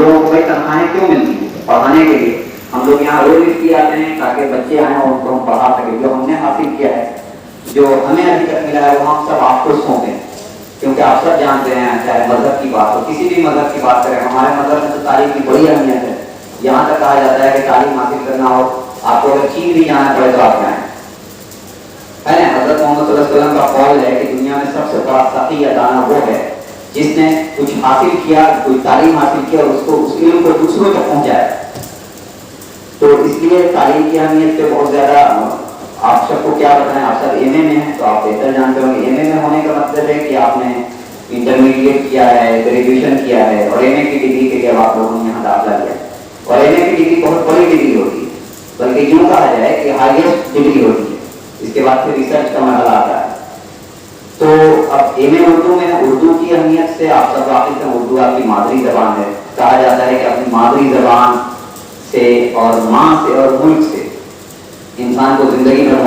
لوگوں کو بھائی تنخواہیں کیوں ملتی ہیں؟ پڑھانے کے لیے. ہم لوگ یہاں روز اس لیے آتے ہیں تاکہ بچے آئیں اور ان کو ہم پڑھا سکیں. جو ہم نے حاصل کیا ہے, جو ہمیں ابھی تک ملا ہے, وہ ہم سب آپ کو سونپیں. کیونکہ آپ سب جانتے ہیں, چاہے مذہب کی بات ہو, کسی بھی مذہب کی بات کریں, ہمارے مذہب میں تو تعلیم کی بڑی اہمیت ہے. یہاں تک کہا جاتا ہے کہ تعلیم حاصل کرنا ہو, آپ کو اگر چین بھی جانا پڑے تو آپ جائیں. ہے نا, حضرت محمد صلی اللہ علیہ وسلم کا قول ہے کہ دنیا میں سب سے بڑا سخی یا دانا وہ ہے جس نے کچھ حاصل کیا, کوئی تعلیم حاصل کیا اور اس علم کو دوسروں تک پہنچایا. تو اس لیے تعلیم کی اہمیت پہ بہت زیادہ, آپ سب کو کیا بتائیں, آپ سب ایم اے میں ہیں تو آپ بہتر جانتے ہوں گے. ایم اے میں ہونے کا مطلب ہے کہ آپ نے انٹرمیڈیٹ کیا ہے, گریجویشن کیا ہے, اور ایم اے کی ڈگری کے لیے آپ لوگوں نے یہاں داخلہ لیا. اور ایم اے کی ڈگری بہت بڑی ڈگری ہوتی ہے, بلکہ یوں کہا جائے کہ ہائیسٹ ڈگری ہوتی ہے. اس کے بعد پھر ریسرچ کا مرحلہ آتا ہے. تو اب ایم اے اردو میں, اردو کی اہمیت سے آپ سب واقف ہیں, اردو آپ کی مادری زبان ہے. کہا جاتا ہے کہ اپنی مادری زبان سے اور ماں سے اور ملک سے انسان کو زندگی میں